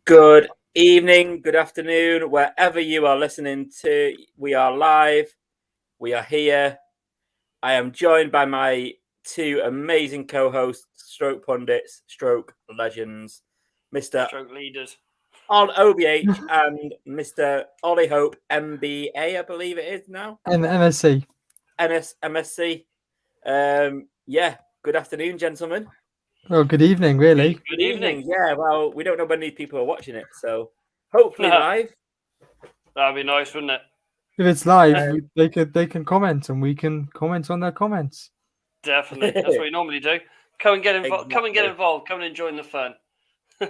Good evening, good afternoon, wherever you are listening to. We are live. We are here. I am joined by my two amazing co-hosts, stroke pundits, stroke legends, Mr. Stroke leaders. On OBH and Mr. Ollie Hope MBA, I believe it is now. MSC. MSC. Good afternoon, gentlemen. Oh, good evening, really. Good evening. Yeah, well, we don't know when these people are watching it, so hopefully live. That'd be nice, wouldn't it? If it's live, they can comment and we can comment on their comments. Definitely, that's what we normally do. Come and get involved. Exactly. Come and get involved. Come and join the fun.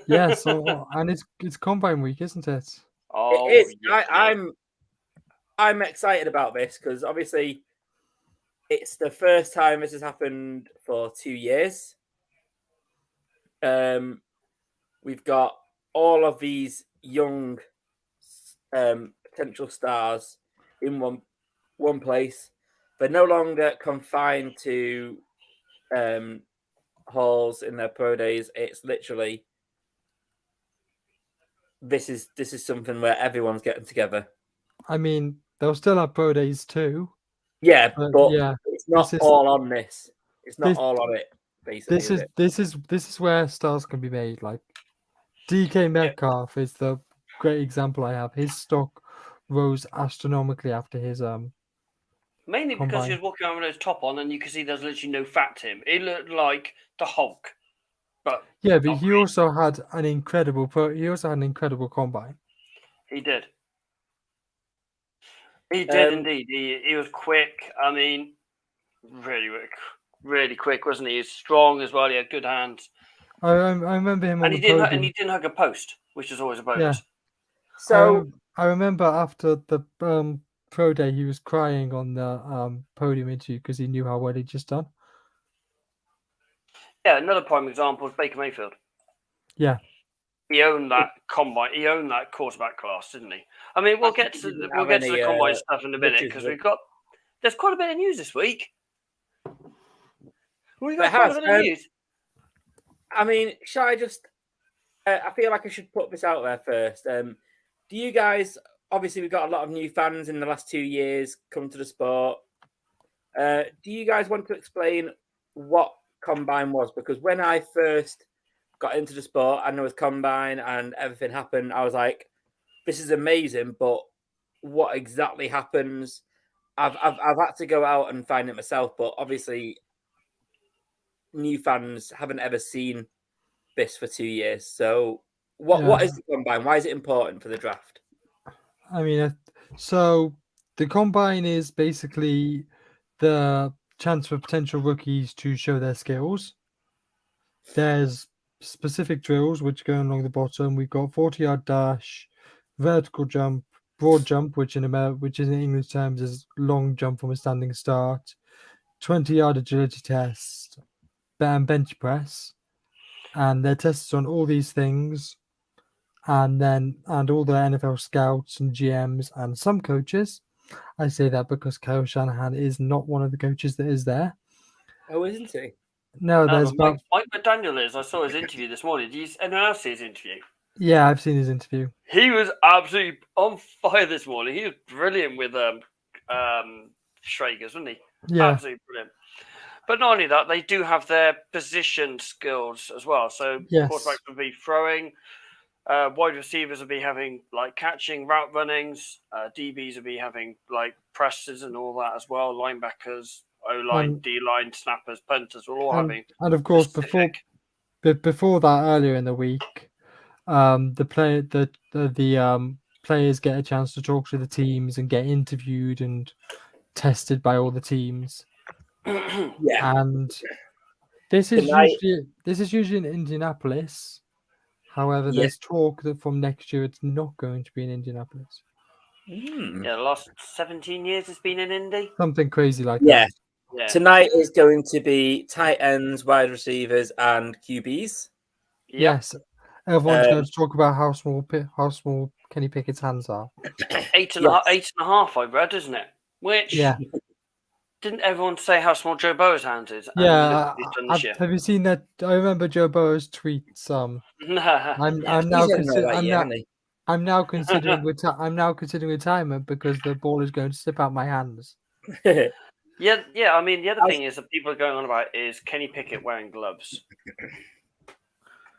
Yes, and it's Combine Week, isn't it? Oh, it is. Yes, I'm excited about this because obviously it's the first time this has happened for 2 years. We've got all of these young potential stars in one place. They're no longer confined to halls in their pro days. It's literally this is something where everyone's getting together. I mean, they'll still have pro days too. Yeah, but it's not all on this. It's not all on it. Basically, this is where stars can be made. Like DK Metcalf is the great example I have. His stock rose astronomically after his mainly because combine. He was walking around with his top on, and you could see there's literally no fat to him. It looked like the Hulk. But he also had an incredible combine. He did. He did indeed. He was quick. I mean, really quick, wasn't he? He's strong as well. He had good hands. I remember him, and he didn't hug a post, which is always a bonus. Yeah. So I remember after the pro day, he was crying on the podium interview because he knew how well he'd just done. Yeah, another prime example is Baker Mayfield. Yeah. He owned that combine. He owned that quarterback class, didn't he? I mean, we'll get to the combine stuff in a minute because there's quite a bit of news this week. We've got quite a bit of news. I mean, shall I just? I feel like I should put this out there first. Do you guys? Obviously, we've got a lot of new fans in the last 2 years come to the sport. Do you guys want to explain what Combine was? Because when I first got into the sport and there was Combine and everything happened, I was like, this is amazing, but what exactly happens? I've had to go out and find it myself, but obviously new fans haven't ever seen this for 2 years. So what is the Combine? Why is it important for the draft? I mean, so the Combine is basically the chance for potential rookies to show their skills. There's specific drills which go along the bottom. We've got 40-yard dash, vertical jump, broad jump, which in English terms is long jump from a standing start, 20-yard agility test, and bench press. And they're tested on all these things. And all the NFL scouts and GMs and some coaches. I say that because Kyle Shanahan is not one of the coaches that is there. Oh, isn't he? No, there's Mike McDaniel is. I saw his interview this morning. Did anyone else see his interview? Yeah, I've seen his interview. He was absolutely on fire this morning. He was brilliant with Schrager's, wasn't he? Yeah. Absolutely brilliant. But not only that, they do have their position skills as well. So quarterbacks will be throwing, wide receivers will be having like catching, route runnings, DBs will be having like presses and all that as well. Linebackers, O-line, D-line, snappers, punters, will all having. And of course, before that, earlier in the week, the players get a chance to talk to the teams and get interviewed and tested by all the teams. And this is usually in Indianapolis. However, there's talk that from next year it's not going to be in Indianapolis. Yeah, the last 17 years it's been in Indy. Something crazy like that. Yeah. Tonight is going to be tight ends, wide receivers, and QBs. Yep. Yes. Everyone's going to talk about how small Kenny Pickett's hands are. 8.5, I've read, isn't it? Which didn't everyone say how small Joe Burrow's hands is? And Yeah, look what he's done this year. have you seen that? I remember Joe Burrow's tweet. I'm now I'm now considering retirement because the ball is going to slip out my hands. Yeah. I mean, the other thing is that people are going on about is Kenny Pickett wearing gloves.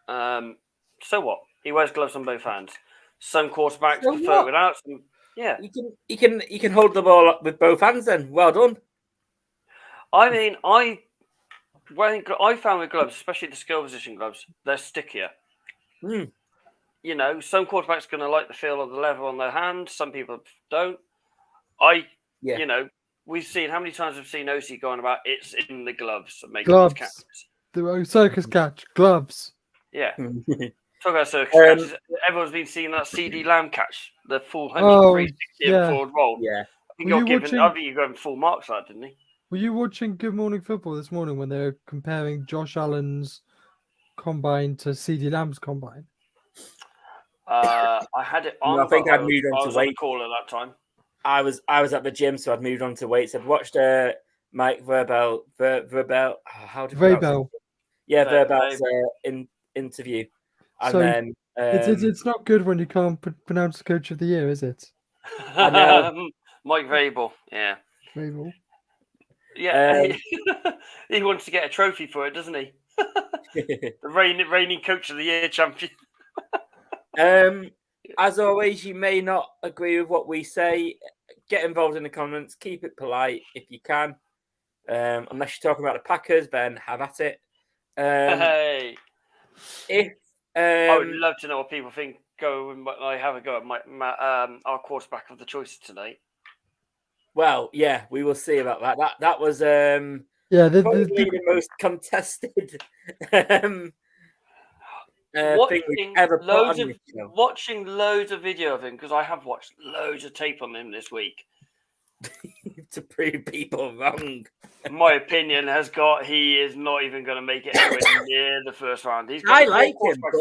So what? He wears gloves on both hands. Some quarterbacks prefer it without. Yeah, you can hold the ball up with both hands. Then well done. I mean, I found with gloves, especially the skill position gloves, they're stickier. Mm. You know, some quarterbacks are going to like the feel of the leather on their hand. Some people don't. You know, we've seen how many times we've seen OC going about it's in the gloves and making these catches. The circus catch, gloves. Yeah. Talk about circus catches. Everyone's been seeing that CD Lamb catch, the full 160 forward roll. Yeah. I think you got him full marks for that, didn't he? Were you watching Good Morning Football this morning when they were comparing Josh Allen's combine to CD Lamb's combine? I had it on. I think I'd moved on to weight. Call at that time. I was at the gym, so I'd moved on to weights. I'd watched Mike Vrabel. How do you Vrabel. Yeah, Vrabel's interview. And so then it's not good when you can't pronounce Coach of the Year, is it? I know. Mike Vrabel. Yeah. Vrabel. Yeah. He wants to get a trophy for it, doesn't he? The reigning Coach of the Year champion. As always, you may not agree with what we say. Get involved in the comments. Keep it polite if you can. Unless you're talking about the Packers, then have at it. Hey. If I would love to know what people think. I have a go at our quarterback of the choice tonight. Well, yeah, we will see about that. That was the most contested thing we've ever put on this show. Watching loads of video of him, because I have watched loads of tape on him this week. To prove people wrong. My opinion he is not even going to make it anywhere near the first round. I like him, but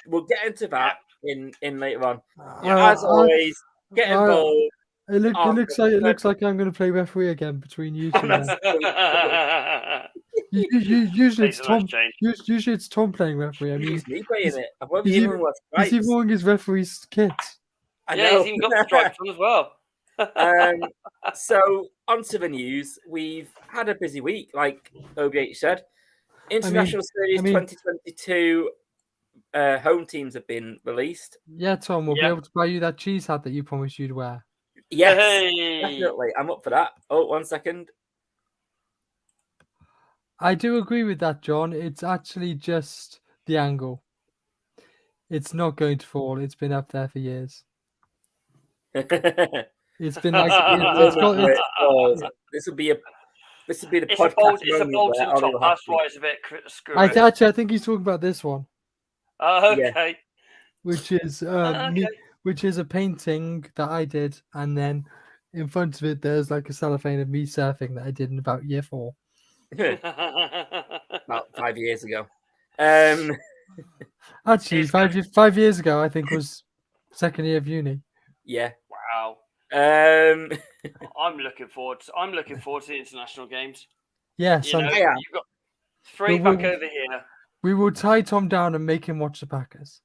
we'll get into that in later on. As always, get involved. It looks like I'm going to play referee again between you two. Usually it's Tom playing referee. I mean, he's me playing it. He's even wearing his referee's kit. He's even got the stripes on as well. So on to the news. We've had a busy week, like OBH said. International Series 2022 home teams have been released. Yeah, Tom, we'll be able to buy you that cheese hat that you promised you'd wear. Yes, definitely. I'm up for that. Oh, 1 second. I do agree with that, John. It's actually just the angle. It's not going to fall. It's been up there for years. It's been like this would be the podcast. It's a bolt in top. That's why it's a bit screwy. I think he's talking about this one. Okay. Yeah. Which is which is a painting that I did, and then in front of it there's like a cellophane of me surfing that I did in about year 4. About 5 years ago. Actually, 5 years ago, I think was second year of uni. Yeah. Wow. I'm looking forward to the international games. Yes, you've got 3 back over here. We will tie Tom down and make him watch the Packers.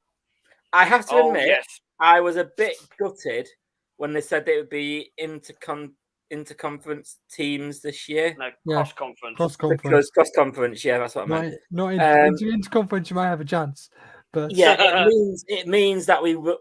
I have to admit, I was a bit gutted when they said they would be interconference teams this year. No, cross-conference. Cross-conference, yeah, that's what I meant. Not interconference, you might have a chance. But yeah, it means that we won't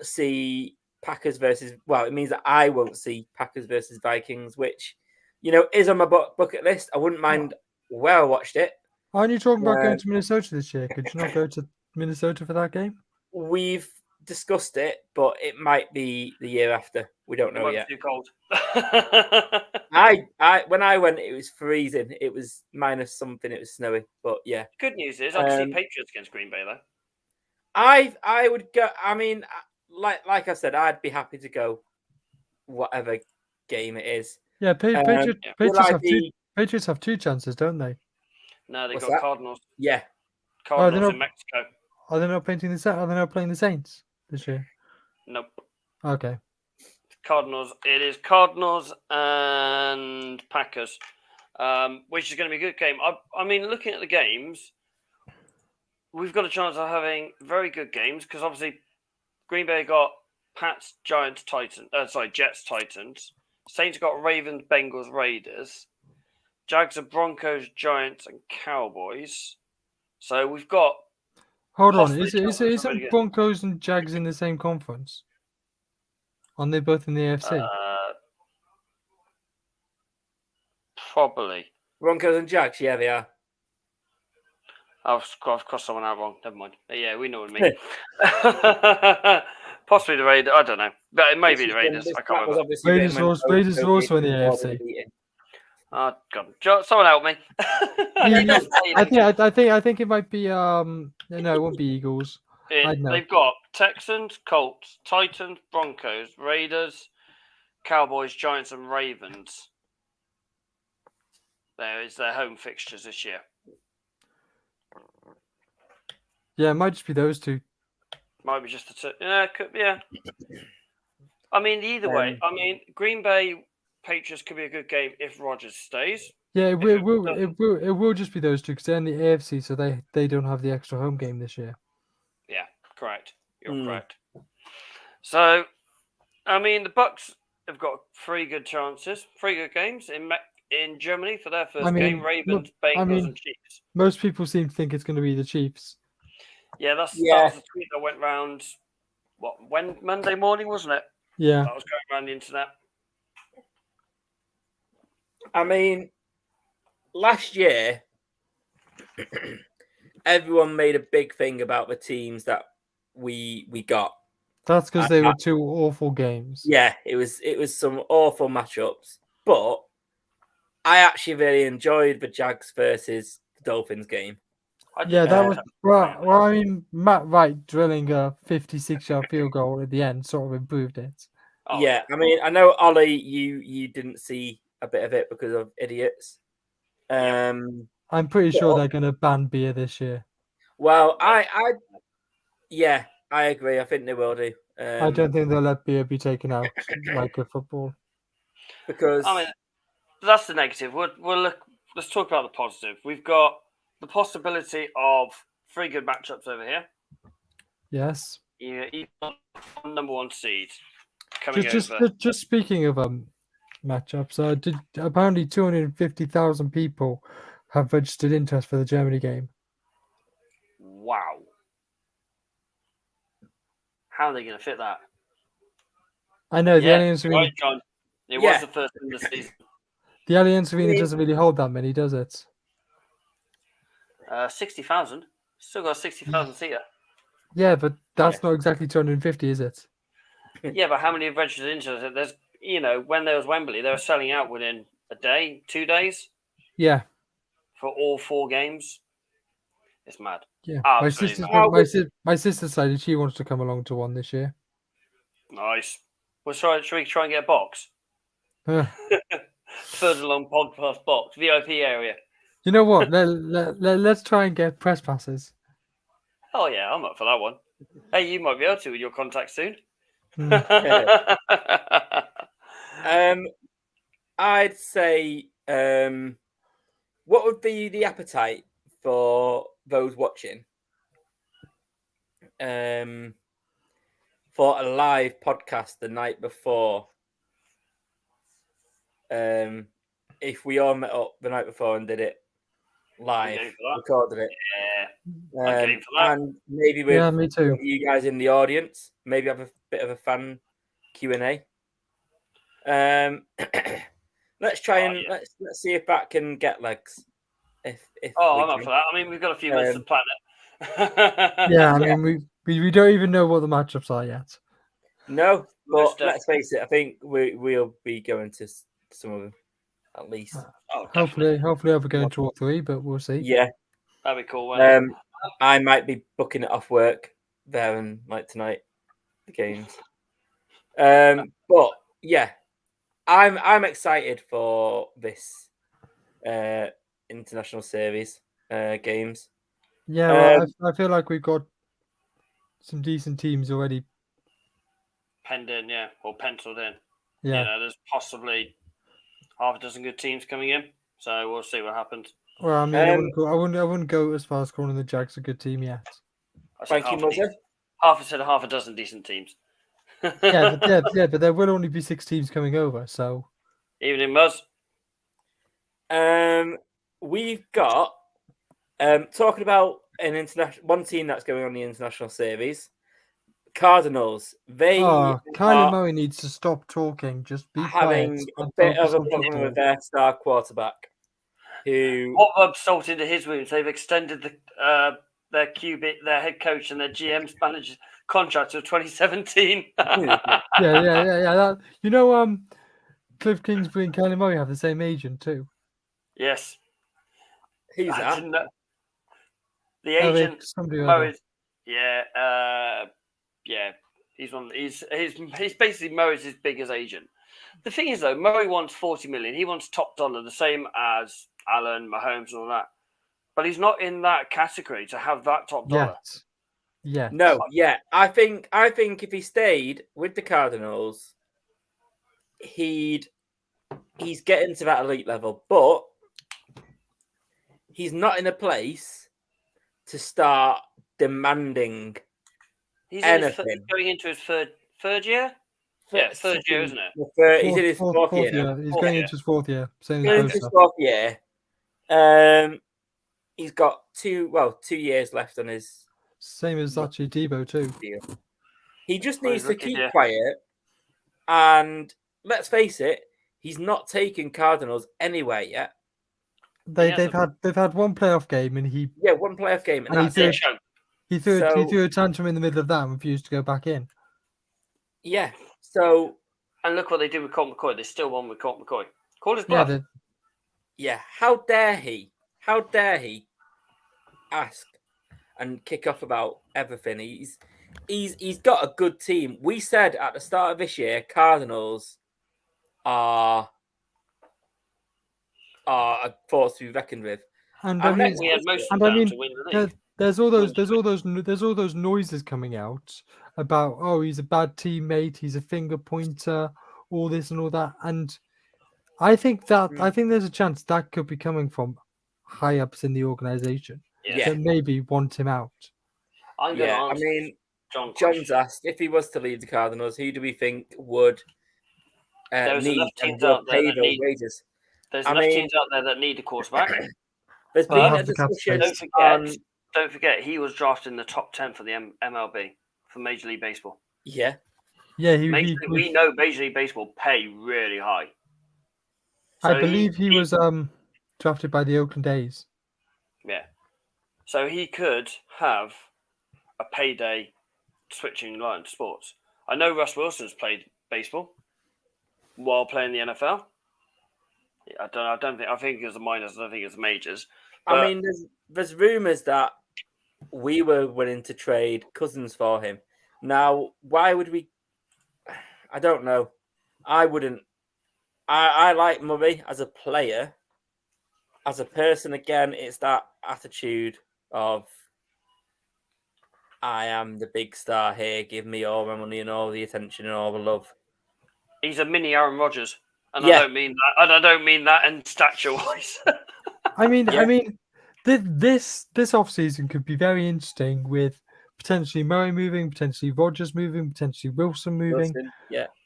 see Packers versus. Well, it means that I won't see Packers versus Vikings, which is on my bucket list. I wouldn't mind. Well, I watched it. Aren't you talking about going to Minnesota this year? Could you not go to Minnesota for that game? We've discussed it, but it might be the year after. We don't know yet. Too cold. When I went, it was freezing. It was minus something. It was snowy. But yeah. Good news is I can see Patriots against Green Bay though. I would go. I mean, like I said, I'd be happy to go whatever game it is. Yeah, Patriots have 2 chances, don't they? No, they got Cardinals. Yeah, Cardinals in Mexico. Are they not playing the Saints this year? Nope. Okay. Cardinals. It is Cardinals and Packers, which is going to be a good game. I mean, looking at the games, we've got a chance of having very good games because obviously Green Bay got Pats, Giants, Jets, Titans. Saints got Ravens, Bengals, Raiders. Jags are Broncos, Giants, and Cowboys. So we've got. Hold on, isn't Broncos and Jags in the same conference? Aren't they both in the AFC? Probably. Broncos and Jags, yeah, they are. I've crossed someone out wrong. Never mind. Yeah, we know what I mean. Possibly the Raiders. I don't know. But it may be the Raiders. I can't remember. Raiders are also in the AFC. Oh God! Someone help me. I think it might be no, it won't be Eagles. They've got Texans, Colts, Titans, Broncos, Raiders, Cowboys, Giants, and Ravens. There is their home fixtures this year. Yeah, it might just be those two. Might be just the two. Yeah, yeah. I mean, either way. I mean, Green Bay Patriots could be a good game if Rodgers stays. Yeah, it will just be those two because they're in the AFC, so they don't have the extra home game this year. Yeah, correct. You're correct. So, I mean, the Bucks have got 3 good chances, 3 good games in Germany for their first game. Ravens, Bengals, and Chiefs. Most people seem to think it's going to be the Chiefs. Yeah, that was a tweet that went round. Monday morning, wasn't it? Yeah, that was going around the internet. I mean, last year, everyone made a big thing about the teams that we got. That's because they were 2 awful games. Yeah, it was some awful matchups, but I actually really enjoyed the Jags versus the Dolphins game. Yeah, that was well. I mean, Matt Wright drilling a 56-yard field goal at the end sort of improved it. Oh, yeah, I mean, I know Ollie, you didn't see a bit of it because of idiots. I'm pretty sure they're going to ban beer this year. Well, I agree. I think they will do. I don't think they'll let beer be taken out like a football. Because I mean, that's the negative. Let's talk about the positive. We've got the possibility of 3 good matchups over here. Yes. Yeah, number 1 seed coming over. Just speaking of matchups, apparently 250,000 people have registered interest for the Germany game. Wow. How are they going to fit that? I know the Allianz Arena. Right, John. It was the first in the season. The Allianz Arena doesn't really hold that many, does it? 60,000. Still got a 60,000 seater. Yeah, but that's not exactly 250, is it? Yeah, but how many have registered into it? There's, when there was Wembley, they were selling out within a day, 2 days. Yeah. For all 4 games. It's mad. Yeah. My sister decided she wants to come along to one this year. Nice. Well, should we try and get a box? Further along podcast box, VIP area. You know what? Let's try and get press passes. Oh yeah, I'm up for that one. Hey, you might be able to with your contacts soon. I'd say, what would be the appetite for those watching for a live podcast the night before? If we all met up the night before and did it live, recorded it, and maybe with me too. You guys in the audience, maybe have a bit of a fan Q&A. Let's try and let's see if that can get legs. If I'm up for that. I mean, we've got a few minutes to plan it. Yeah, I mean, we don't even know what the matchups are yet. No, but let's face it. I think we'll be going to some of them at least. Hopefully I'll be going to all 3, but we'll see. Yeah, that'd be cool. I might be booking it off work there and like tonight, the games. But yeah, I'm excited for this international series games. Yeah, I feel like we've got some decent teams already penned in, or penciled in. Yeah. There's possibly half a dozen good teams coming in. So we'll see what happens. Well, I mean, I wouldn't go as far as calling the Jags a good team yet. I said Thank you, Muzzer. half a dozen decent teams. Yeah, but there will only be 6 teams coming over, so. Evening, Muzz. We've got talking about an international one team that's going on the international series. Cardinals. Kyler Murray needs to stop talking. Just be quiet. Having a bit of a problem with their star quarterback. Who what rubs salt into his wounds? They've extended their QB, their head coach, and their GM's manager contract till 2017. Yeah. Cliff Kingsbury and Kyler Murray have the same agent too. Yes. Who's that? The agent. Murray's, yeah. He's basically Murray's his biggest agent. The thing is, though, Murray wants $40 million. He wants top dollar, the same as Allen, Mahomes, and all that. But he's not in that category to have that top dollar. Yeah. No. Yeah. I think if he stayed with the Cardinals, he's getting to that elite level, but he's not in a place to start demanding anything. He's going into his third year. Yeah, third year, isn't it? He's in his fourth year. He's going into his 4th year. Same as his 4th year. He's got 2 years left on his. Same as actually Debo too. He just needs to keep quiet, and let's face it, he's not taken Cardinals anywhere yet. They've had one playoff game, and one playoff game, and that's it. He threw a tantrum in the middle of that and refused to go back in. Yeah. So, and look what they did with Colt McCoy. They still won with Colt McCoy. Call his bluff. Yeah. How dare he? How dare he ask and kick off about everything? He's got a good team. We said at the start of this year, Cardinals are a force to be reckoned with. And I mean, we had most of them to win the league. There's all those noises coming out about he's a bad teammate, he's a finger pointer, all this and all that, and I think there's a chance that could be coming from high ups in the organization that maybe want him out. John's asked if he was to leave the Cardinals, who do we think would need and will pay those wages? There's enough teams out there that need a quarterback. There's been a discussion. Don't forget, he was drafted in the top 10 for the MLB, for Major League Baseball. Yeah. Yeah, we know Major League Baseball pay really high. So I believe he was drafted by the Oakland A's. Yeah. So he could have a payday switching line to sports. I know Russ Wilson's played baseball while playing the NFL. I think it was the minors. I don't think it was the majors. But, I mean, there's rumors that we were willing to trade Cousins for him. Now, why would we? I don't know. I wouldn't. I like Murray as a player. As a person, again, it's that attitude of I am the big star here. Give me all my money and all the attention and all the love. He's a mini Aaron Rodgers. And I don't mean that. And I don't mean that in stature-wise. I mean, this offseason could be very interesting with potentially Murray moving, potentially Rodgers moving, potentially Wilson moving.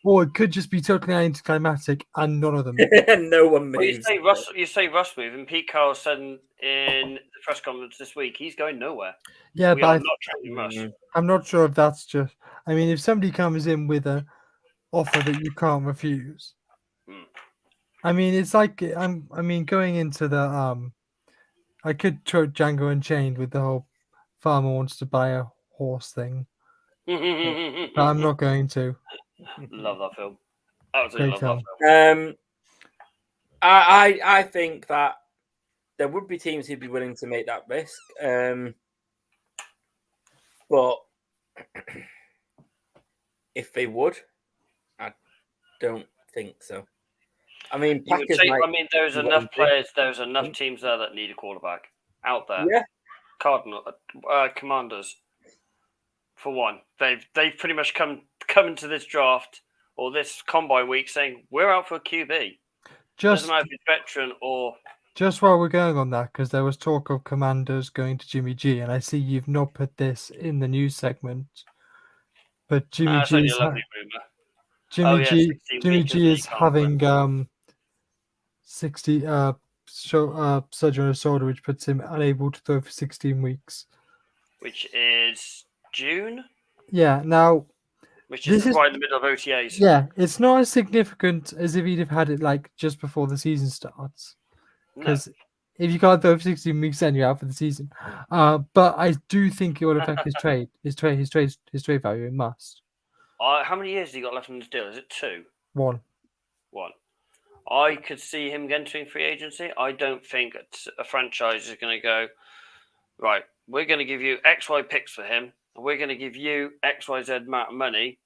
Or it could just be totally anticlimactic and none of them. No one moves. Well, you say Russ moving. Pete Carroll said in the press conference this week he's going nowhere. Yeah, we are not trading Russ. I'm not sure if that's just. I mean, if somebody comes in with an offer that you can't refuse. I mean, it's like going into the I could throw Django Unchained with the whole farmer wants to buy a horse thing. But I'm not going to. Love that film. Absolutely love that film. I think that there would be teams who'd be willing to make that risk. But if they would, I don't think so. I mean, there's enough players, there's enough teams there that need a quarterback out there. Yeah. Commanders, for one, they've pretty much come into this draft or this combine week saying we're out for a QB. Just Doesn't matter if it's veteran or. Just while we're going on that, because there was talk of Commanders going to Jimmy G, and I see you've not put this in the news segment, but Jimmy That's G only is a lovely rumor. Jimmy G 16 Jimmy week G is as a having 60 surgery on his shoulder, which puts him unable to throw for 16 weeks. Which is June. Yeah. Now, which is right in the middle of OTAs. Yeah, it's not as significant as if he'd have had it like just before the season starts. Because if you can't throw for 16 weeks, then you're out for the season. But I do think it will affect his trade value. It must. How many years has he got left on his deal? Is it 2? 1. I could see him entering free agency. I don't think a franchise is going to go, right, we're going to give you XY picks for him, and we're going to give you XYZ amount of money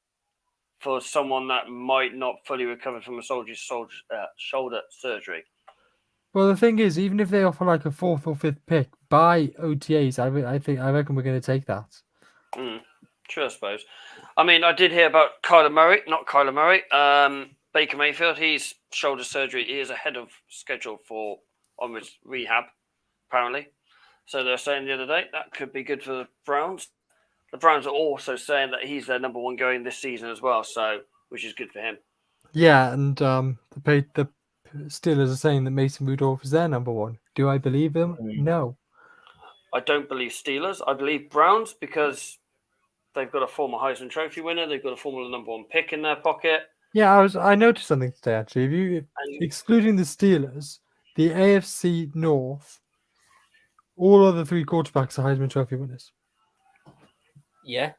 for someone that might not fully recover from a shoulder surgery. Well, the thing is, even if they offer like a 4th or 5th pick by OTAs, I reckon we're going to take that. True, I suppose. I mean, I did hear about Kyler Murray. Baker Mayfield, he's shoulder surgery. He is ahead of schedule for onwards rehab, apparently. So they're saying the other day that could be good for the Browns. The Browns are also saying that he's their number one going this season as well, so which is good for him. Yeah, and the Steelers are saying that Mason Rudolph is their number one. Do I believe them? No. I don't believe Steelers. I believe Browns because they've got a former Heisman Trophy winner. They've got a former number one pick in their pocket. Yeah, I noticed something today actually. Excluding the Steelers, the AFC North, all other 3 quarterbacks are Heisman Trophy winners. Yeah.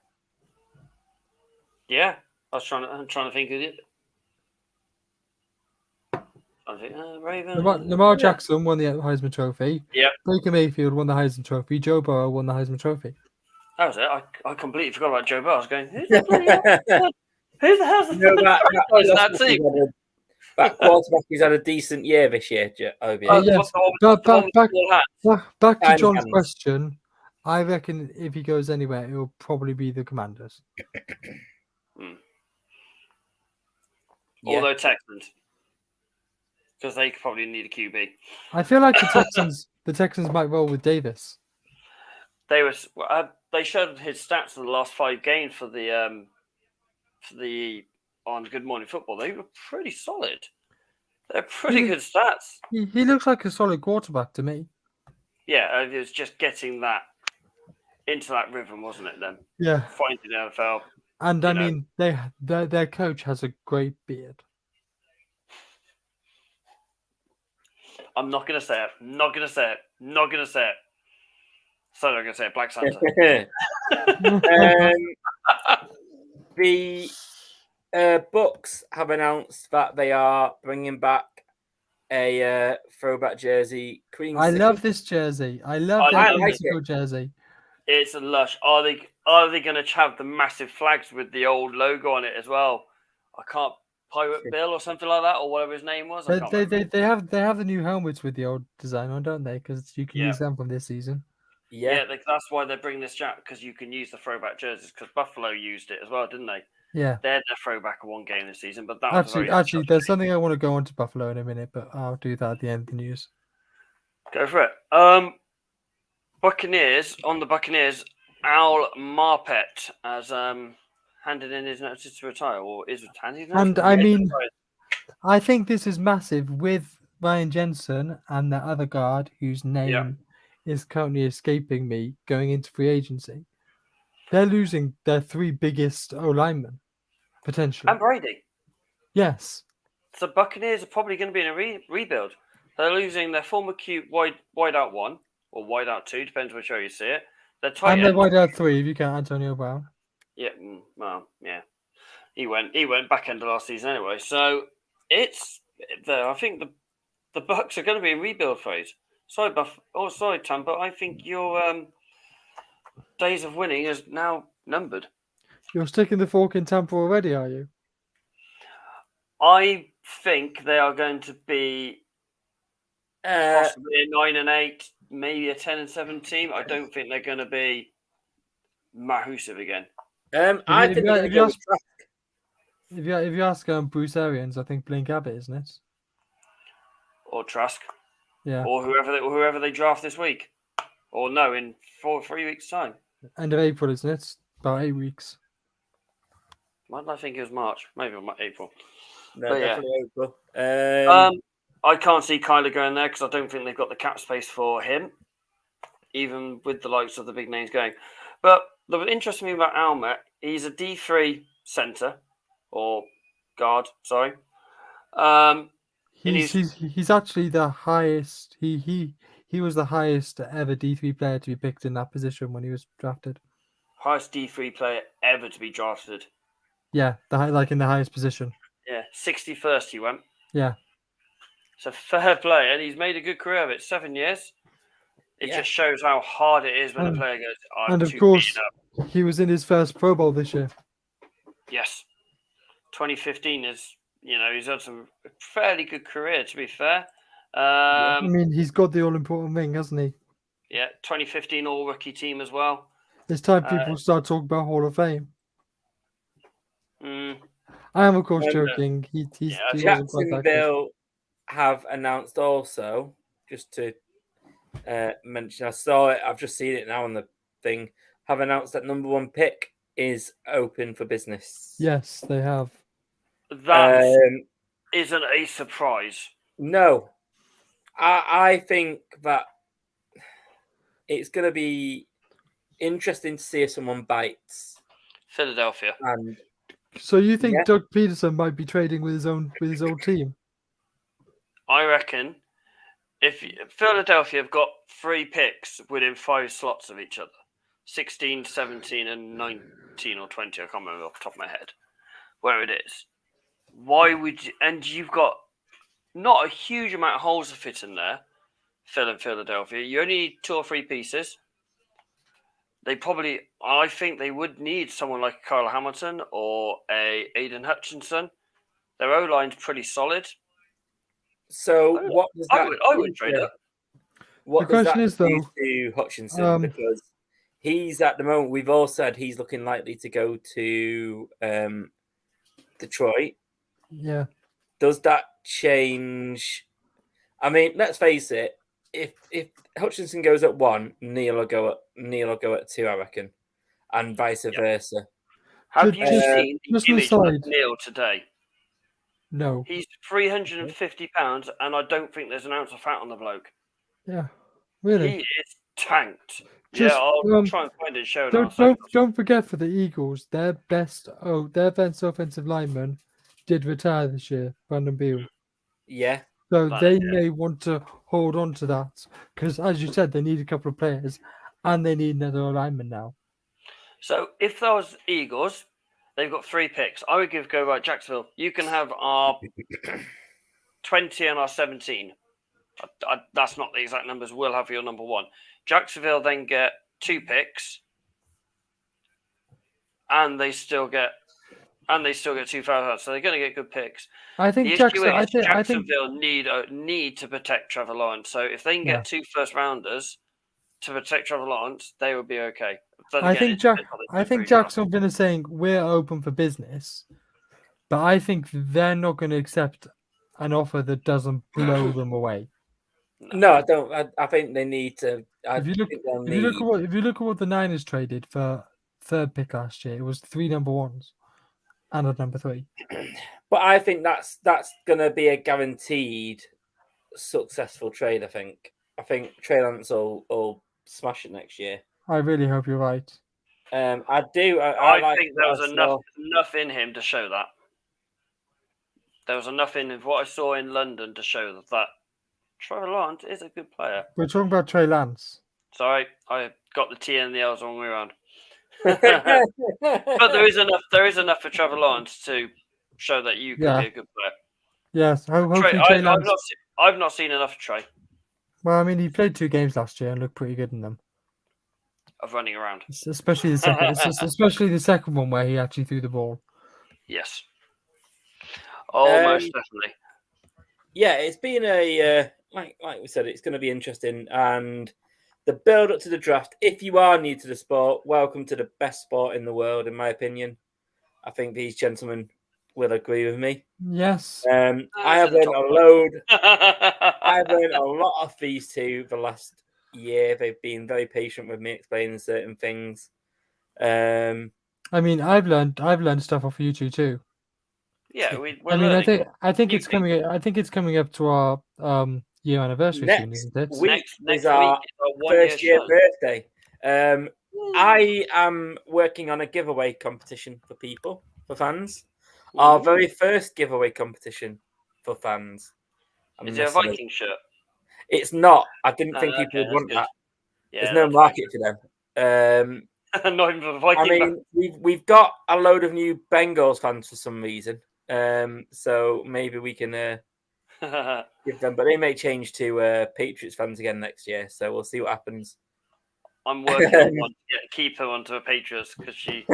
Yeah, I'm trying to think of it. Raven. Lamar Jackson won the Heisman Trophy. Yeah. Baker Mayfield won the Heisman Trophy. Joe Burrow won the Heisman Trophy. That was it. I completely forgot about Joe Burrow. I was going, who the hell's that team? Back quarterback who's had a decent year this year, Obi. Back to John's question. I reckon if he goes anywhere, it will probably be the Commanders. Although Texans, because they probably need a QB. I feel like the Texans might roll with Davis. They showed his stats in the last 5 games for the on Good Morning Football. They were pretty solid. They're pretty good stats. He looks like a solid quarterback to me. Yeah, it was just getting that into that rhythm, wasn't it? Then finding the NFL. And I mean, their coach has a great beard. I'm not going to say it. So I'm going to say it. Black Santa. The Bucks have announced that they are bringing back a throwback jersey. I love this jersey. I love that jersey. It's a lush. Are they going to have the massive flags with the old logo on it as well? I can't. Pirate Bill or something like that, or whatever his name was. They have the new helmets with the old design on, don't they? Because you can use them from this season. Yeah, that's why they're bringing this jack, because you can use the throwback jerseys. Because Buffalo used it as well, didn't they? Yeah, they're their throwback of one game this season. But that actually, there's something I want to go on to Buffalo in a minute, but I'll do that at the end of the news. Go for it. Buccaneers, Al Marpet has handed in his notice to retire, or is handing in. And I mean, I think this is massive with Ryan Jensen and the other guard whose name is currently escaping me going into free agency. They're losing their 3 biggest O-linemen, potentially. And Brady. Yes. So Buccaneers are probably going to be in a rebuild. They're losing their former cute wide out 1 or wide out 2, depends which way you see it. And their wide out 3 if you count Antonio Brown. Yeah, well, yeah. He went back end of last season anyway. So it's there. I think the Bucks are going to be in rebuild phase. Sorry, sorry, Tampa. I think your days of winning is now numbered. You're sticking the fork in Tampa already, are you? I think they are going to be possibly a 9-8, maybe a 10-7 team. I don't think they're going to be massive again. I think If you ask Bruce Arians, I think Blaine Gabbert, isn't it? Or Trask. Yeah. Or whoever they draft this week. Or no, in 3 weeks' time. End of April, isn't it? About 8 weeks. Why did I think it was March? Maybe April. No, But yeah. definitely April. I can't see Kyler going there because I don't think they've got the cap space for him, even with the likes of the big names going. But the interesting thing about Almet, he's a D3 centre or guard. Sorry. He's actually the highest. He was the highest ever D3 player to be picked in that position when he was drafted. Highest D3 player ever to be drafted. Yeah, in the highest position. Yeah, 61st he went. Yeah. So fair play, and he's made a good career of it. 7 years. It just shows how hard it is when a player goes. And of course, he was in his first Pro Bowl this year. Yes, 2015 is. He's had some fairly good career. To be fair, I mean, he's got the all-important ring, hasn't he? Yeah, 2015 All-Rookie team as well. It's time people start talking about Hall of Fame. I am, of course, joking. Jacksonville have announced also, just to mention, I saw it, I've just seen it now on the thing, have announced that number 1 pick is open for business. Yes, they have. That isn't a surprise. No. I think that it's going to be interesting to see if someone bites. Philadelphia. And so you think Doug Peterson might be trading with his old team? I reckon if Philadelphia have got 3 picks within 5 slots of each other, 16, 17, and 19 or 20, I can't remember off the top of my head where it is. Why would you? And you've got not a huge amount of holes to fit in there, Philadelphia. You only need 2 or 3 pieces. I think they would need someone like Kyle Hamilton or a Aiden Hutchinson. Their O-line's pretty solid. So what does that I would trade it. What the question is, though, to Hutchinson? Because he's at the moment, we've all said he's looking likely to go to Detroit. Yeah. Does that change? I mean, let's face it. If Hutchinson goes at 1, Neil will go at 2, I reckon, and vice versa. Have you seen the image of Neil today? No. He's 350 pounds, and I don't think there's an ounce of fat on the bloke. Yeah, really. He is tanked. I'll try and find it. Show don't forget, for the Eagles, their best offensive lineman did retire this year, Brandon Beal. Yeah. So they may want to hold on to that because, as you said, they need a couple of players and they need another lineman now. So if those Eagles, they've got 3 picks. I would go right, Jacksonville. You can have our 20 and our 17. That's not the exact numbers. We'll have your number 1. Jacksonville then get 2 picks, and they still get 2,000. So they're going to get good picks. I think Jacksonville need to protect Trevor Lawrence. So if they can get 2 first-rounders to protect Trevor Lawrence, they would be okay. I think Jacksonville is saying we're open for business, but I think they're not going to accept an offer that doesn't blow them away. No, I don't. I think they need to. If you look at what the Niners traded for 3rd pick last year, it was 3 number 1s and a number 3. But I think that's going to be a guaranteed successful trade. I think Trey Lance will smash it next year. I really hope you're right. I do. I think there was enough in him to show that. There was enough in what I saw in London to show that Trevor Lawrence is a good player. We're talking about Trey Lance. Sorry, I got the T and the L's wrong way around. But there is enough for Trevor Lawrence to show that you can be a good player. Yes, I've not seen enough of Trey. Well, I mean, he played 2 games last year and looked pretty good in them. Of running around, especially the second one where he actually threw the ball. Yes, most definitely. Yeah, it's been a like we said, it's going to be interesting, and the build up to the draft. If you are new to the sport, welcome to the best sport in the world, in my opinion. I think these gentlemen will agree with me. Yes. I have learned a load. I've learned a lot of these two the last year. They've been very patient with me explaining certain things. I mean, I've learned stuff off YouTube too. Yeah, I mean, I think it's coming. I think it's coming up to our year anniversary soon, Next isn't it? week Next is our week is our first year show. birthday. I am working on a giveaway competition for people, for fans. Our very first giveaway competition for fans. Is it a Viking shirt? It's not. I didn't think people would want that. Yeah, there's no market for them. Not even for the Viking. I mean, we've got a load of new Bengals fans for some reason. So maybe we can give them, but they may change to Patriots fans again next year. So we'll see what happens. I'm working on one to keep her onto a Patriots because she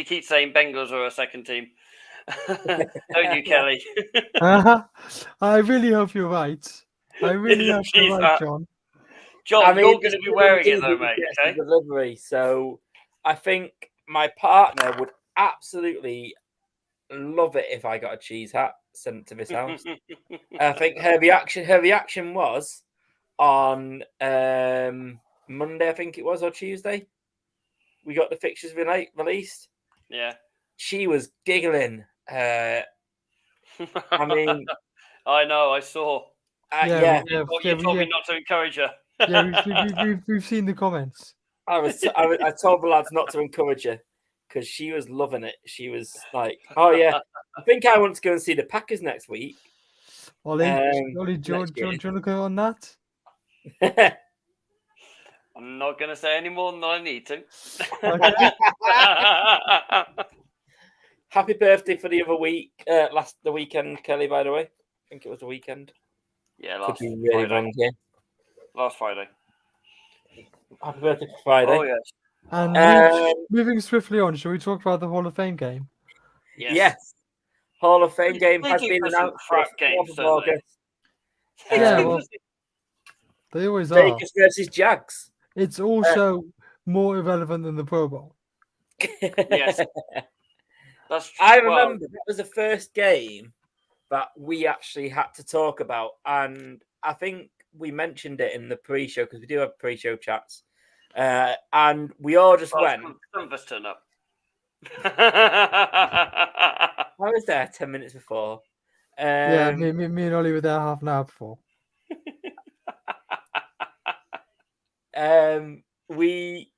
keeps saying Bengals are a second team. Don't you, Kelly? I really hope you're right. I really hope you're right, John. John, you're going to be wearing it though, mate. Okay. Delivery. So I think my partner would absolutely love it if I got a cheese hat sent to this house. I think her reaction was on Monday, I think it was, or Tuesday. We got the fixtures released. Yeah. She was giggling. I mean, I know. I saw. You told me not to encourage her. Yeah, we've seen the comments. I told the lads not to encourage her because she was loving it. She was like, "Oh yeah, I think I want to go and see the Packers next week." Ollie, do you want to go on that? I'm not going to say any more than I need to. Okay. Happy birthday for the other week. The weekend, Kelly. By the way, I think it was the weekend. Yeah, last Friday. Happy birthday for Friday. Oh yes. And moving swiftly on, shall we talk about the Hall of Fame game? Yes. Hall of Fame game has been announced for the 4th of August. Yeah, well, they always are. Vegas versus Jags. It's also more irrelevant than the Pro Bowl. Yes. That's true. I remember that was the first game that we actually had to talk about, and I think we mentioned it in the pre-show because we do have pre-show chats, and we all just went. Some of us turn up. I was there 10 minutes before. Yeah, me and Ollie were there half an hour before. We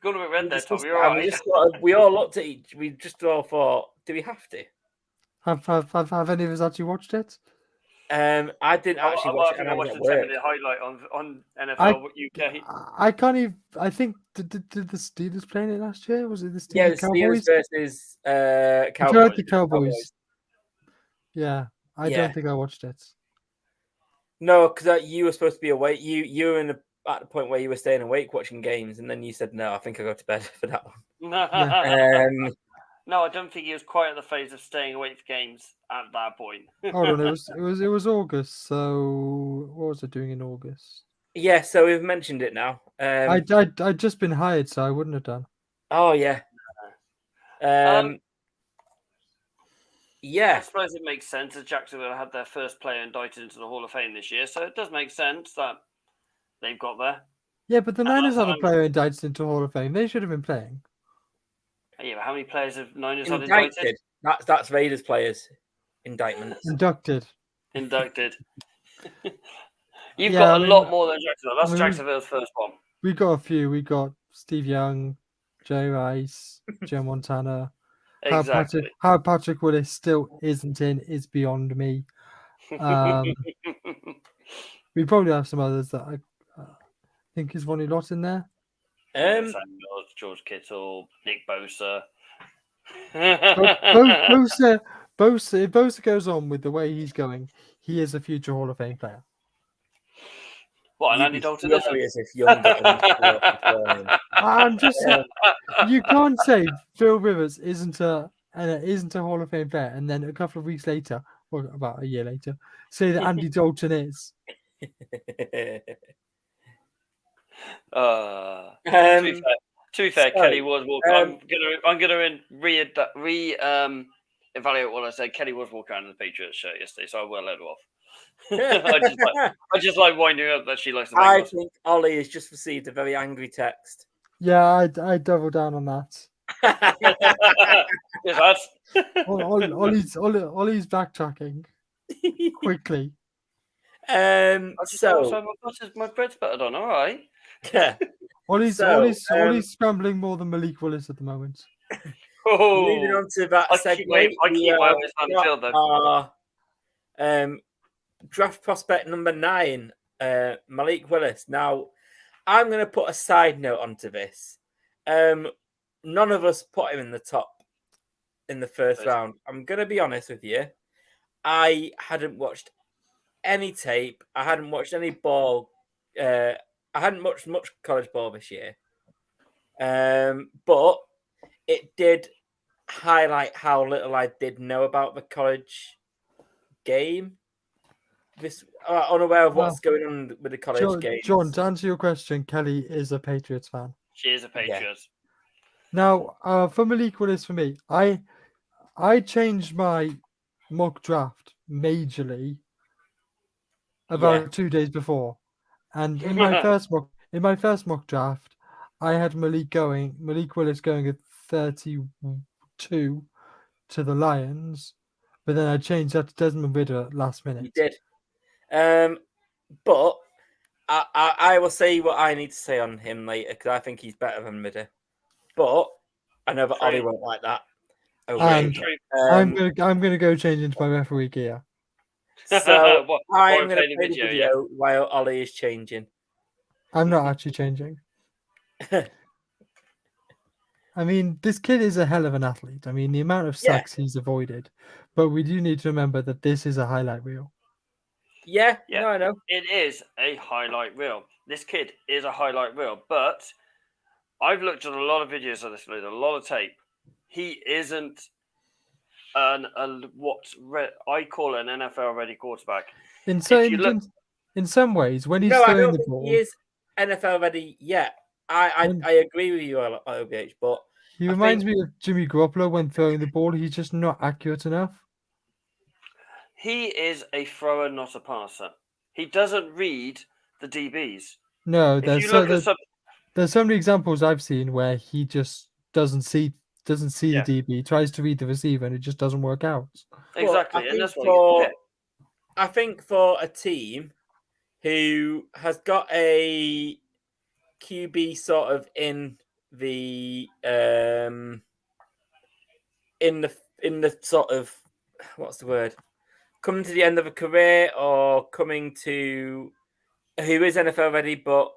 got a bit red there, Tom. You're right. We all looked at each. We just all thought, do we have to? Have any of us actually watched it? I didn't actually watch it. I watched the 10-minute highlight on NFL UK. I can't even. I think did the Steelers play in it last year? Was it the Steelers? Yeah, the Cowboys? Steelers versus Cowboys. The Cowboys. Yeah, I don't think I watched it. No, because you were supposed to be awake. You were at the point where you were staying awake watching games, and then you said, "No, I think I go to bed for that one." No, I don't think he was quite at the phase of staying awake for games at that point. Hold on, it was August. So what was I doing in August? Yeah, so we've mentioned it now. I'd just been hired, so I wouldn't have done. Oh yeah. Yeah, I suppose it makes sense that Jacksonville had their first player indicted into the Hall of Fame this year, so it does make sense that they've got there. Yeah, but the Niners had a player indicted into Hall of Fame. They should have been playing. Yeah, but how many players have Niners had indicted? That's Raiders players' indictments. Inducted. You've got a lot more than Jacksonville. That's Jacksonville's first one. We got a few. We got Steve Young, Jay Rice, Joe Montana. Exactly. How Patrick Willis still isn't in is beyond me. We probably have some others that I think is Ronnie Lott in there. George Kittle, Nick Bosa. Bosa, if Bosa goes on with the way he's going, he is a future Hall of Fame player. What, and Andy Dalton I'm just saying, you can't say Phil Rivers isn't a Hall of Fame player, and then a couple of weeks later, or about a year later, say that Andy Dalton is. To To be fair, So, Kelly was Walker. I'm gonna evaluate what I said. Kelly was walking around in the Patriots shirt yesterday, so I will let her off. I just like winding up that she likes the I Bengals. think Ollie has just received a very angry text. Yeah, I double down on that. Yes, that's Ollie's backtracking quickly. So my bread's buttered on. All right. yeah. Ollie's scrambling more than Malik Willis at the moment. Moving Oh, on to that I segue, keep my always on the field though. our draft prospect number 9, Malik Willis. Now, I'm going to put a side note onto this. None of us put him in the top in the first round. I'm going to be honest with you. I hadn't watched any tape. I hadn't watched any ball. I hadn't watched much college ball this year. But it did highlight how little I did know about the college game. This unaware of what's going on with the college game. John, to answer your question, Kelly is a Patriots fan. She is a Patriot. Yeah. Now, for Malik Willis, for me, I changed my mock draft majorly about 2 days before, and in my first mock draft, I had Malik Willis going at 32 to the Lions, but then I changed that to Desmond Ridder at last minute. You did, but I will say what I need to say on him later because I think he's better than Ridder. But I know that Ollie won't like that. And I'm gonna go change into my referee gear. So I'm going to play the video while Ollie is changing. I'm not actually changing. I mean, this kid is a hell of an athlete. I mean, the amount of sacks he's avoided. But we do need to remember that this is a highlight reel. Yeah, no, I know. It is a highlight reel. This kid is a highlight reel. But I've looked at a lot of videos of this kid, a lot of tape. He isn't what I call an NFL-ready quarterback. In some ways, when he's throwing the ball, he is NFL-ready yet. I agree with you, OBH, but he reminds me of Jimmy Garoppolo when throwing the ball. He's just not accurate enough. He is a thrower, not a passer. He doesn't read the DBs. No, there's so many examples I've seen where he just doesn't see the DB, tries to read the receiver, and it just doesn't work out. Exactly, and that's I think for a team who has got a QB sort of in the sort of what's the word? Coming to the end of a career or coming to who is NFL ready but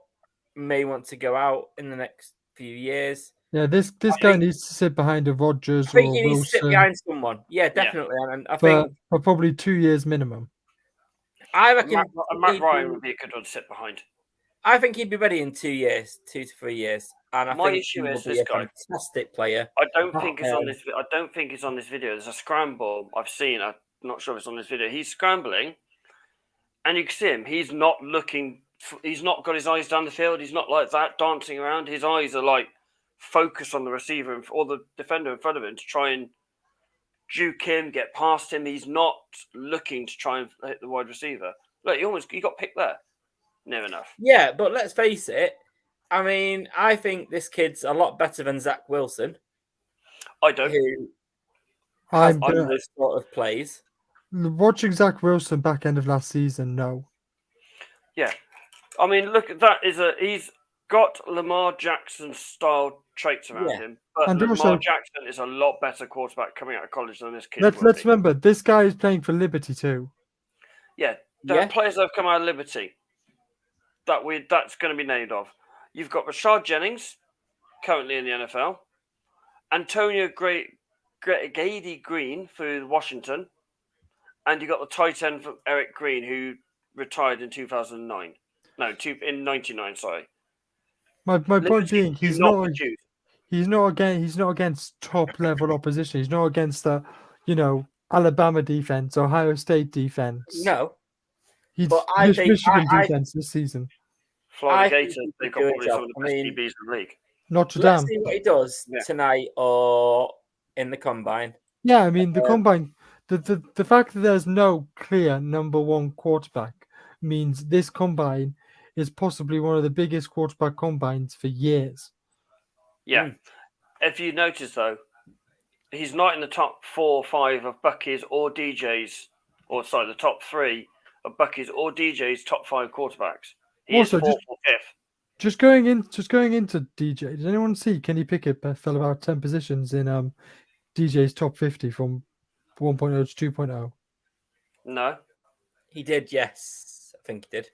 may want to go out in the next few years. Yeah, this guy needs to sit behind a Rodgers or a Wilson. Needs to sit behind someone. Yeah, definitely. Yeah. And I think for probably 2 years minimum. I reckon Matt Ryan would be a good one to sit behind. I think he'd be ready in 2 years, 2 to 3 years. And I think issue is this guy, fantastic player. I don't think it's on this. I don't think it's on this video. There's a scramble I've seen. I'm not sure if it's on this video. He's scrambling, and you can see him. He's not looking. He's not got his eyes down the field. He's not like that dancing around. His eyes are like focused on the receiver or the defender in front of him to try and juke him, get past him. He's not looking to try and hit the wide receiver. Look, he got picked there. Near enough. Yeah, but let's face it. I mean, I think this kid's a lot better than Zach Wilson. I don't. Who has done this sort of plays. Watching Zach Wilson back end of last season, no. Yeah. I mean, look, he's got Lamar Jackson style traits around him, but and Lamar Jackson is a lot better quarterback coming out of college than this kid. Let's remember, this guy is playing for Liberty too. Yeah, the players that have come out of Liberty that's going to be named of. You've got Rashad Jennings, currently in the NFL, Antonio Gady Green for Washington, and you've got the tight end for Eric Green, who retired in 2009. No, in 99. Sorry. My point being, he's not against top level opposition. He's not against the, Alabama defense, Ohio State defense. No. He's Michigan defense this season. Florida Gators, they've got probably some of the best DBs in the league. Notre Let's Dame. see what he does tonight or in the combine. Yeah, I mean the combine. The fact that there's no clear number one quarterback means this combine is possibly one of the biggest quarterback combines for years. Yeah. If you notice though, he's not in the top 4 or 5 of Bucky's or DJ's, or sorry, the top 3 of Bucky's or DJ's top 5 quarterbacks. He Also, is 4th or 5th. Just going into DJ. Did anyone see Kenny Pickett fell about 10 positions in DJ's top 50 from 1.0 to 2.0? No, he did. Yes, I think he did.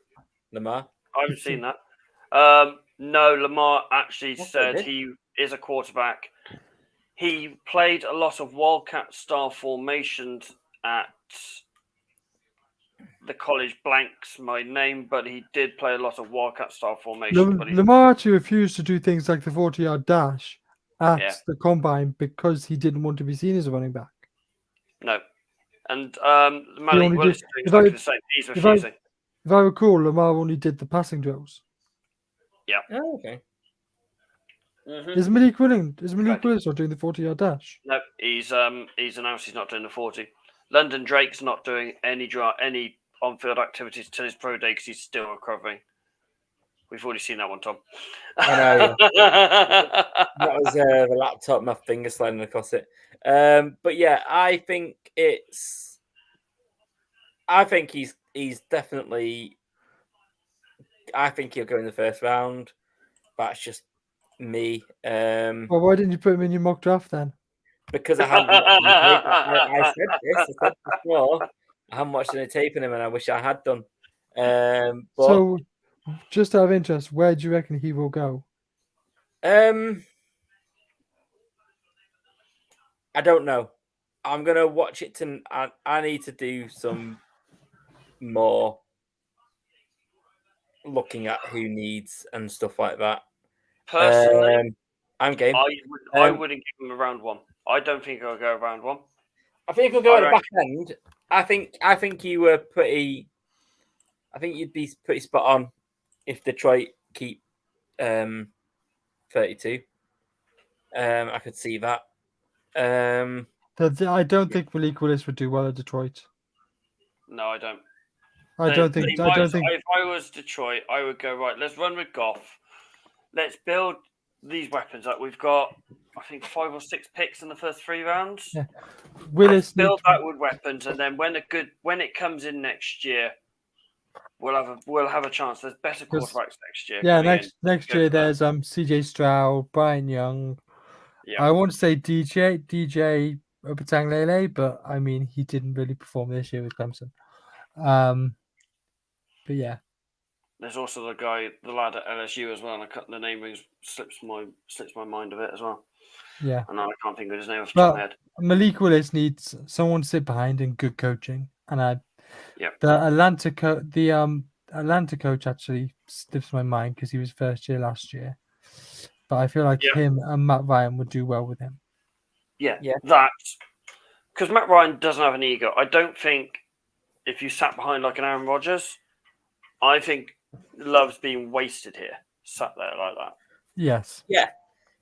Lamar. I haven't seen that. No, Lamar actually said he is a quarterback. He played a lot of Wildcat style formations at the college blanks my name, but he did play a lot of Wildcat style formations. Lamar actually refused to do things like the 40-yard dash at the combine because he didn't want to be seen as a running back. No. And Malik Willis is doing exactly the same. He's refusing. If I recall, Lamar only did the passing drills. Yeah. Oh, okay. Mm-hmm. Is Malik Willis not doing the 40-yard dash? No, he's announced he's not doing the 40. London Drake's not doing any on-field activities till his pro day because he's still recovering. We've already seen that one, Tom. I know. That was the laptop, my finger sliding across it. But yeah, I think he's definitely. I think he'll go in the first round. That's just me. Well, why didn't you put him in your mock draft then? Because I haven't. I said this. I said before. I haven't watched any tape in him, and I wish I had done. But, so, just out of interest, where do you reckon he will go? I don't know. I'm gonna watch it. I need to do some more looking at who needs and stuff like that. Personally, I'm game. I wouldn't give him a round 1. I don't think he'll go round 1. I think he'll go at the back end. I think you were pretty. I think you'd be pretty spot on if Detroit keep 32. I could see that. I don't think Malik Willis would do well at Detroit. No, I don't. I don't think. If I was Detroit, I would go right. Let's run with Goff. Let's build these weapons up. We've got, I think, 5 or 6 picks in the first 3 rounds. Yeah. Willis build that with weapons, and then when it comes in next year, we'll have a chance. There's better quarterbacks next year. Yeah, next year there's CJ Stroud, Brian Young. Yeah. I want to say DJ Obatanglele, but I mean he didn't really perform this year with Clemson. But yeah. There's also the lad at LSU as well, and the name slips my mind of it as well. Yeah. And I can't think of his name off the top of my head. Malik Willis needs someone to sit behind and good coaching. And the Atlanta coach actually slips my mind because he was first year last year. But I feel like him and Matt Ryan would do well with him. Yeah. That's because Matt Ryan doesn't have an ego. I don't think if you sat behind like an Aaron Rodgers, I think Love's being wasted here, sat there like that. Yes. Yeah.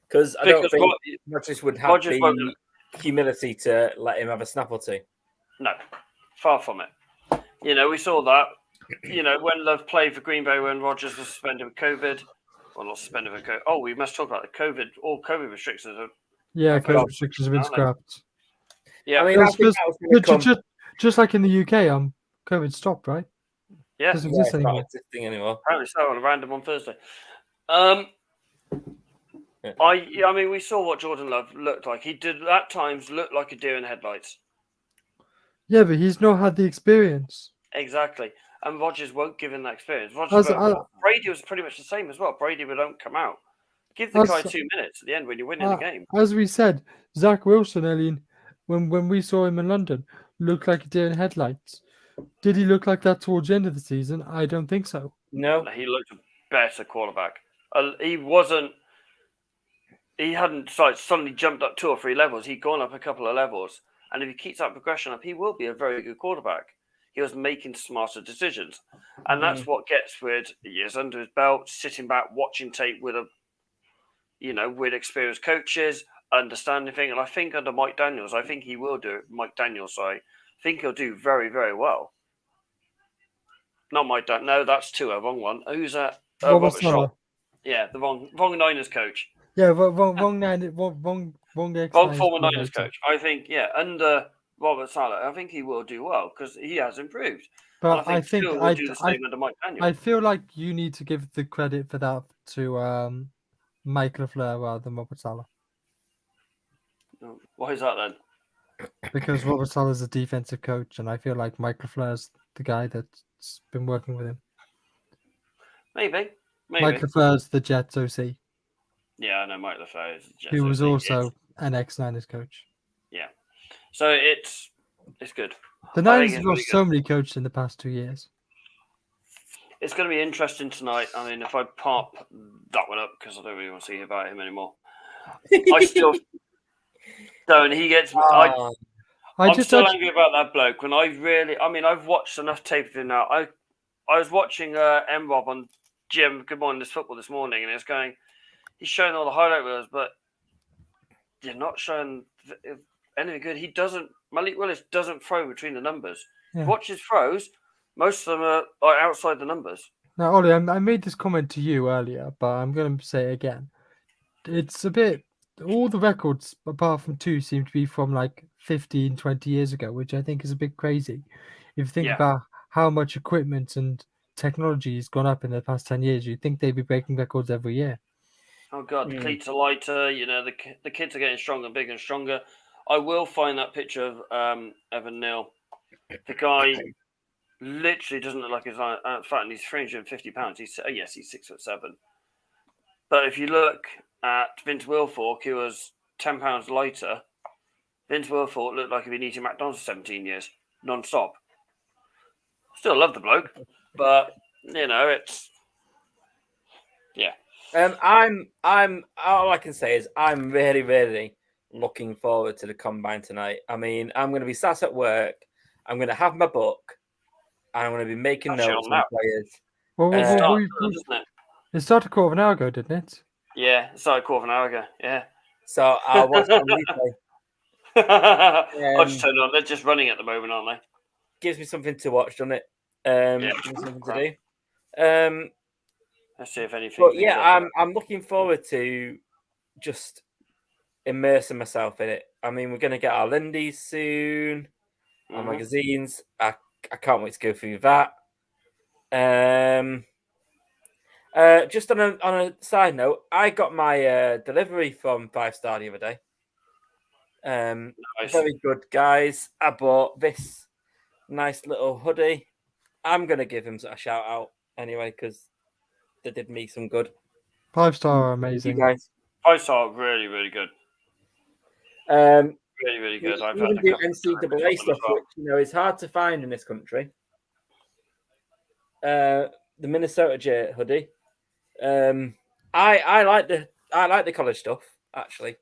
Because I don't think Rodgers would have the humility to let him have a snap or two. No, far from it. We saw that. When Love played for Green Bay when Rodgers was suspended with COVID. Well, not suspended with COVID. Oh, we must talk about the COVID. All COVID restrictions. COVID restrictions have been scrapped. Yeah, I mean, just like in the UK, COVID stopped, right? Yeah, doesn't exist anymore. Apparently so, on a random on Thursday. I mean, we saw what Jordan Love looked like. He did at times look like a deer in headlights. Yeah, but he's not had the experience. Exactly. And Rodgers won't give him that experience. Brady was pretty much the same as well. Brady would don't come out. Give the guy 2 minutes at the end when you're winning the game. As we said, Zach Wilson early when we saw him in London looked like a deer in headlights. Did he look like that towards the end of the season? I don't think so. No. He looked a better quarterback. He hadn't suddenly jumped up 2 or 3 levels. He'd gone up a couple of levels. And if he keeps that progression up, he will be a very good quarterback. He was making smarter decisions. And that's what gets with years under his belt, sitting back, watching tape with with experienced coaches, understanding things. And I think under Mike Daniels, I think he will do it. Mike Daniels, sorry. I think he'll do very, very well. Not Mike Daniels. No, that's Tua. Wrong one. Who's that? Robert Saleh. Yeah, the wrong Niners coach. Yeah, wrong former Niners coach. I think, under Robert Saleh, I think he will do well because he has improved. But I think Tua will do the same under Mike Daniels. I feel like you need to give the credit for that to Mike LaFleur rather than Robert Saleh. Why is that then? Because Robert Saleh is a defensive coach, and I feel like Mike LaFleur's the guy that's been working with him. Maybe. Mike LaFleur's the Jets OC. Yeah, I know Mike LaFleur is the Jets He was OC. also an ex-Niners coach. Yeah. So it's good. The Niners have lost so many coaches in the past 2 years. It's going to be interesting tonight. I mean, if I pop that one up, because I don't really want to see about him anymore. I still don't. He gets... I'm still angry about that bloke. When I've watched enough tape of him now. I was watching M-Rob on Jim Good Morning This Football this morning, and it's going... He's showing all the highlight reels, but you're not showing anything good. Malik Willis doesn't throw between the numbers. Yeah. Watch his throws. Most of them are outside the numbers. Now, Ollie, I made this comment to you earlier, but I'm going to say it again. It's a bit... All the records, apart from 2, seem to be from like 15, 20 years ago, which I think is a bit crazy. If you think about how much equipment and technology has gone up in the past 10 years, you'd think they'd be breaking records every year. Oh, God, the cleats are lighter. The kids are getting stronger, bigger and stronger. I will find that picture of Evan Neal. The guy literally doesn't look like he's fat, and he's 350 pounds. He's 6'7". But if you look at Vince Wilfork, who was 10 pounds lighter, Vince Wilfork looked like he'd been eating McDonald's for 17 years, non-stop. Still love the bloke, but, it's... Yeah. All I can say is I'm really, really looking forward to the combine tonight. I mean, I'm going to be sat at work. I'm going to have my book, and I'm going to be making notes on players. It started a quarter of an hour ago, didn't it? Yeah, it started a quarter of an hour ago. Yeah. So I'll watch on replay. I'll just turn it on. They're just running at the moment, aren't they? Gives me something to watch, doesn't it? Gives me something to do. Let's see if anything. But yeah, I'm looking forward to just immersing myself in it. I mean, we're going to get our Lindies soon, our magazines. I can't wait to go through that. Just on a side note, I got my delivery from 5 Star the other day. Nice. Very good, guys. I bought this nice little hoodie. I'm going to give him a shout out anyway, because they did me some good. 5 Star are amazing. You guys. 5 Star are really, really good. Really, really good. I've had do NCAA stuff, which is hard to find in this country. The Minnesota J hoodie. I like the college stuff actually.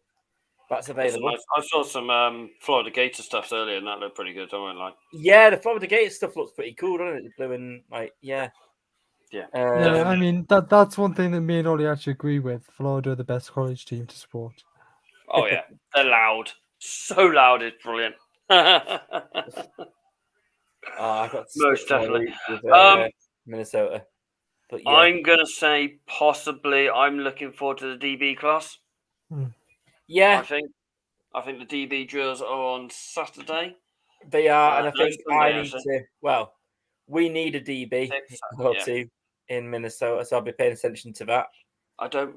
That's available. I saw some Florida Gator stuff earlier, and that looked pretty good. I won't lie. Yeah, the Florida Gator stuff looks pretty cool, doesn't it? The blue and Yeah. I mean that's one thing that me and Ollie actually agree with. Florida are the best college team to support. Oh yeah, they're loud, so loud, it's brilliant. I got most definitely with, Minnesota. But yeah. I'm gonna say possibly. I'm looking forward to the DB class. Yeah, I think the DB drills are on Saturday. They are, and I think I need to. Well, we need a DB to in Minnesota, so I'll be paying attention to that. I don't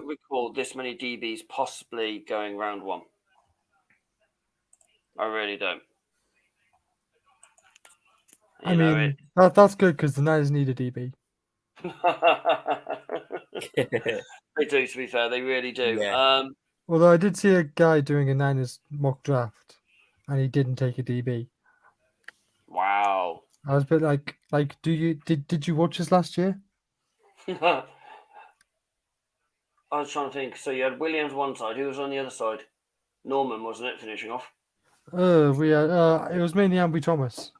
recall this many DBs possibly going round 1. I really don't. I mean, that's good because the Niners need a DB. They do, to be fair. They really do. Yeah. Although I did see a guy doing a Niners mock draft, and he didn't take a DB. Wow. I was a bit like, did you watch this last year? I was trying to think. So you had Williams one side. Who was on the other side? Norman, wasn't it? Finishing off. We had. It was mainly Ambry Thomas.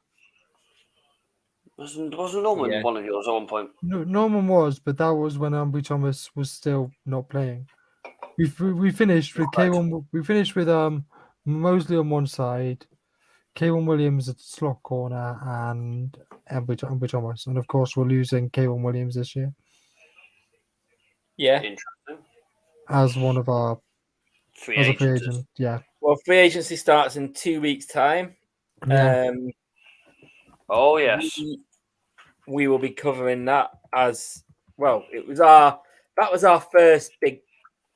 Wasn't Norman one of yours at one point? No, Norman was, but that was when Ambry Thomas was still not playing. we finished with K1. We finished with Mosley on one side, K1 Williams at slot corner, and Embry Thomas. And of course, we're losing K1 Williams this year. Yeah. Interesting. As one of our free agent. Yeah. Well, free agency starts in 2 weeks' time. Yeah. Oh yes. We will be covering that as well. That was our first big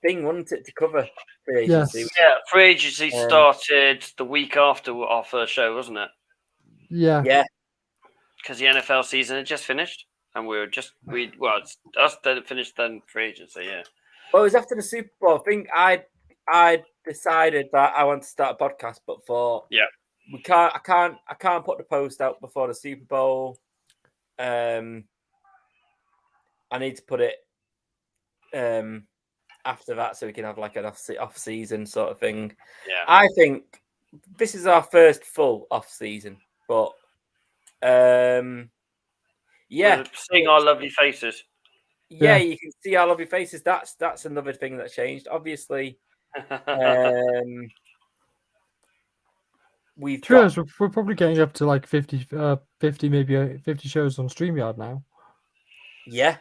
thing, wasn't it, to cover free agency? Yes. Yeah, free agency started the week after our first show, wasn't it? Yeah. Yeah. Because the NFL season had just finished, and it's us that had finished then free agency. Yeah. Well, it was after the Super Bowl. I think I decided that I want to start a podcast, but I can't put the post out before the Super Bowl. I need to put it after that so we can have like an off season sort of thing. Yeah. I think this is our first full off season, but We're seeing our lovely faces. Yeah, you can see our lovely faces. That's another thing that changed. Obviously, we're probably getting up to like 50 maybe 50 shows on StreamYard now. Yeah.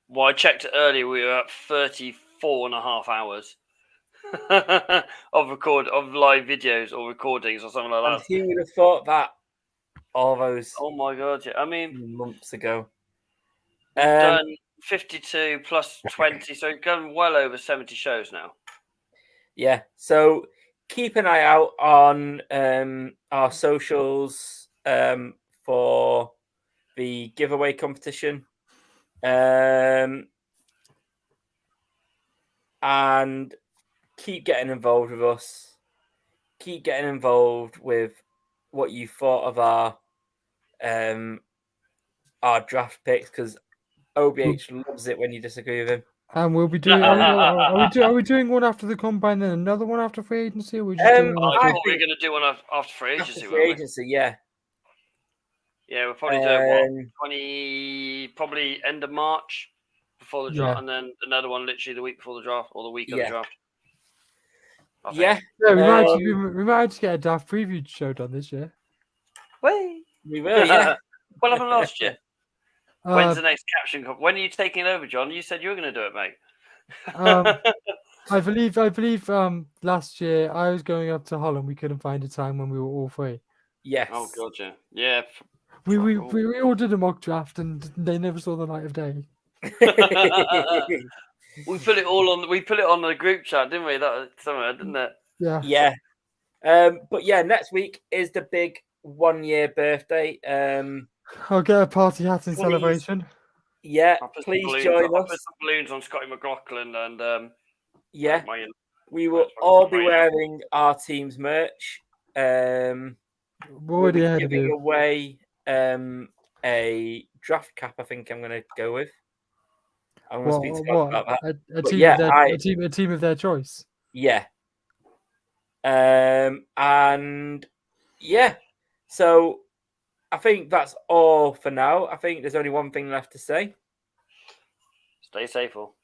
Well, I checked it earlier. We were at 34.5 hours of live videos or recordings or something like that. And who would have thought that all those? Oh my god! Yeah, I mean, months ago. We've done 52 plus 20, so we've gone well over 70 shows now. Yeah. So keep an eye out on our socials for the giveaway competition. And keep getting involved with us. Keep getting involved with what you thought of our draft picks, because OBH loves it when you disagree with him. And we'll be doing. Are we doing one after the combine, then another one after free agency? Or are we just doing one I thought we were going to do one after free agency. After free agency, yeah. Yeah, we'll probably do it 20, probably end of March before the draft, and then another one literally the week before the draft or the week of the draft. Yeah, we might actually get a draft preview show done this year. We will, yeah. What happened last year? When's the next caption? When are you taking it over, John? You said you were going to do it, mate. I believe. Last year I was going up to Holland. We couldn't find a time when we were all free. Yes. Oh god, yeah. Yeah. We all did a mock draft and they never saw the light of day. We put it on the group chat, didn't we? That was somewhere, didn't it? Yeah. Yeah. But yeah, next week is the big 1 year birthday. I'll get a party hat in celebration. Yeah, please join us. I'll put some balloons on Scotty McLaughlin and we will all be wearing our team's merch. We're already ahead of you. Giving away a draft cap. I think I'm going to go with. I'm going to speak to God about that. A team of their choice. Yeah. And yeah, so I think that's all for now. I think there's only one thing left to say. Stay safe, all.